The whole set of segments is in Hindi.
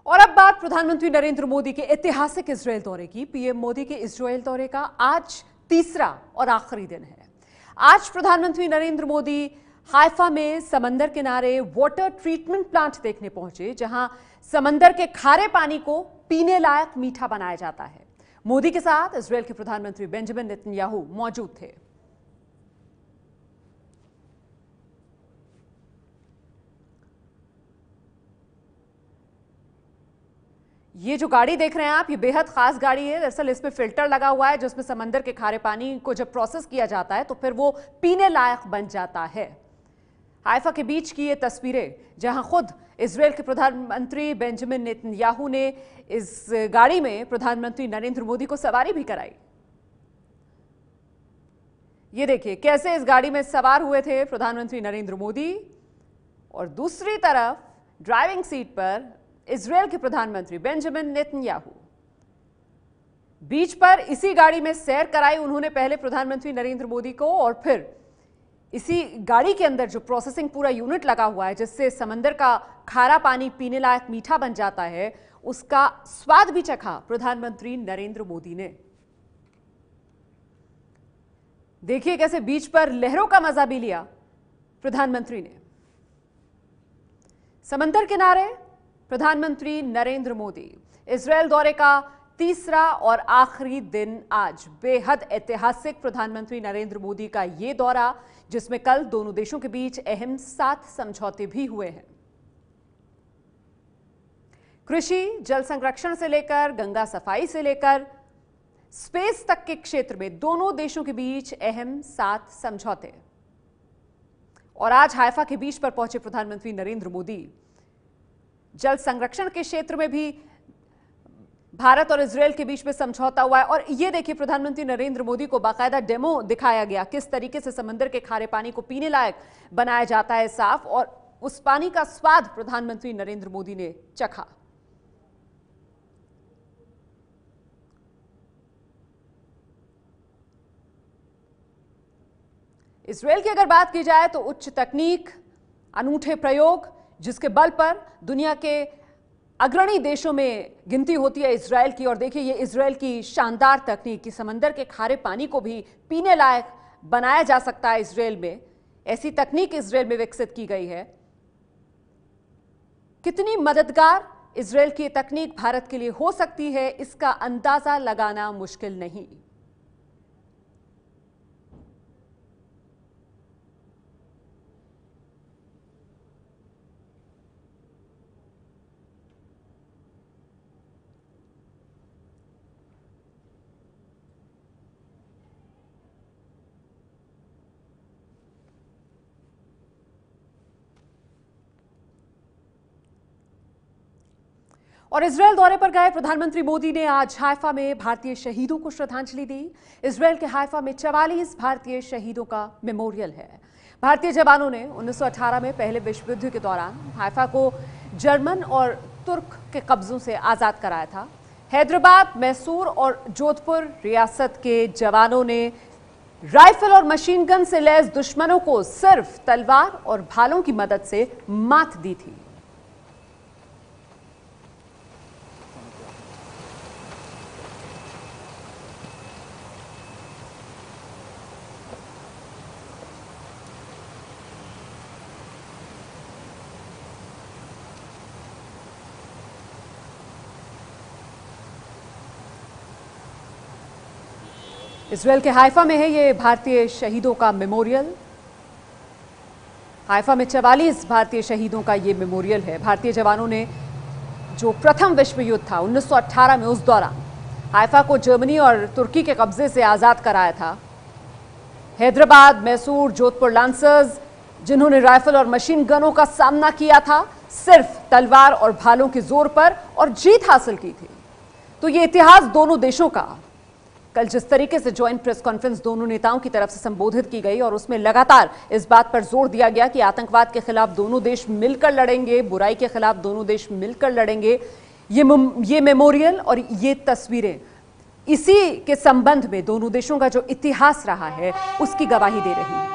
और अब बात प्रधानमंत्री नरेंद्र मोदी के ऐतिहासिक इजरायल दौरे की। पीएम मोदी के इजरायल दौरे का आज तीसरा और आखिरी दिन है। आज प्रधानमंत्री नरेंद्र मोदी हाइफा में समंदर किनारे वाटर ट्रीटमेंट प्लांट देखने पहुंचे, जहां समंदर के खारे पानी को पीने लायक मीठा बनाया जाता है। मोदी के साथ इजरायल के प्रधानमंत्री बेंजामिन नेतन्याहू मौजूद थे। ये जो गाड़ी देख रहे हैं आप, ये बेहद खास गाड़ी है। दरअसल इसमें फिल्टर लगा हुआ है, जिसमें समंदर के खारे पानी को जब प्रोसेस किया जाता है तो फिर वो पीने लायक बन जाता है। हाइफा के बीच की ये तस्वीरें, जहां खुद इजरायल के प्रधानमंत्री बेंजामिन नेतन्याहू ने इस गाड़ी में प्रधानमंत्री नरेंद्र मोदी को सवारी भी कराई। ये देखिए कैसे इस गाड़ी में सवार हुए थे प्रधानमंत्री नरेंद्र मोदी, और दूसरी तरफ ड्राइविंग सीट पर इजरायल के प्रधानमंत्री बेंजामिन नेतन्याहू। बीच पर इसी गाड़ी में सैर कराई उन्होंने पहले प्रधानमंत्री नरेंद्र मोदी को, और फिर इसी गाड़ी के अंदर जो प्रोसेसिंग पूरा यूनिट लगा हुआ है, जिससे समंदर का खारा पानी पीने लायक मीठा बन जाता है, उसका स्वाद भी चखा प्रधानमंत्री नरेंद्र मोदी ने। देखिए कैसे बीच पर लहरों का मजा भी लिया प्रधानमंत्री ने। समंदर किनारे प्रधानमंत्री नरेंद्र मोदी। इजरायल दौरे का तीसरा और आखिरी दिन आज। बेहद ऐतिहासिक प्रधानमंत्री नरेंद्र मोदी का यह दौरा, जिसमें कल दोनों देशों के बीच अहम 7 समझौते भी हुए हैं। कृषि, जल संरक्षण से लेकर गंगा सफाई से लेकर स्पेस तक के क्षेत्र में दोनों देशों के बीच अहम 7 समझौते। और आज हाइफा के बीच पर पहुंचे प्रधानमंत्री नरेंद्र मोदी। जल संरक्षण के क्षेत्र में भी भारत और इजरायल के बीच में समझौता हुआ है। और ये देखिए प्रधानमंत्री नरेंद्र मोदी को बाकायदा डेमो दिखाया गया, किस तरीके से समंदर के खारे पानी को पीने लायक बनाया जाता है साफ, और उस पानी का स्वाद प्रधानमंत्री नरेंद्र मोदी ने चखा। इजरायल की अगर बात की जाए तो उच्च तकनीक, अनूठे प्रयोग, जिसके बल पर दुनिया के अग्रणी देशों में गिनती होती है इजरायल की। और देखिए ये इजरायल की शानदार तकनीक कि समंदर के खारे पानी को भी पीने लायक बनाया जा सकता है इजरायल में। ऐसी तकनीक इजरायल में विकसित की गई है। कितनी मददगार इजरायल की तकनीक भारत के लिए हो सकती है, इसका अंदाजा लगाना मुश्किल नहीं। और इजरायल दौरे पर गए प्रधानमंत्री मोदी ने आज हाइफा में भारतीय शहीदों को श्रद्धांजलि दी। इजरायल के हाइफा में 44 भारतीय शहीदों का मेमोरियल है। भारतीय जवानों ने 1918 में पहले विश्व युद्ध के दौरान हाइफा को जर्मन और तुर्क के कब्जों से आजाद कराया था। हैदराबाद, मैसूर और जोधपुर रियासत के जवानों ने राइफल और मशीन गन से लैस दुश्मनों को सिर्फ तलवार और भालों की मदद से मात दी थी। इजरायल के हाइफा में है ये भारतीय शहीदों का मेमोरियल। हाइफा में 44 भारतीय शहीदों का ये मेमोरियल है। भारतीय जवानों ने जो प्रथम विश्व युद्ध था 1918 में, उस दौरान हाइफा को जर्मनी और तुर्की के कब्जे से आजाद कराया था। हैदराबाद, मैसूर, जोधपुर लांसर्स, जिन्होंने राइफल और मशीन गनों का सामना किया था सिर्फ तलवार और भालों के जोर पर, और जीत हासिल की थी। तो ये इतिहास दोनों देशों का। कल जिस तरीके से ज्वाइंट प्रेस कॉन्फ्रेंस दोनों नेताओं की तरफ से संबोधित की गई, और उसमें लगातार इस बात पर जोर दिया गया कि आतंकवाद के खिलाफ दोनों देश मिलकर लड़ेंगे, बुराई के खिलाफ दोनों देश मिलकर लड़ेंगे। ये मेमोरियल और ये तस्वीरें इसी के संबंध में दोनों देशों का जो इतिहास रहा है उसकी गवाही दे रही है।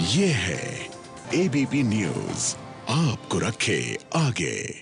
ये है एबीपी न्यूज, आपको रखे आगे।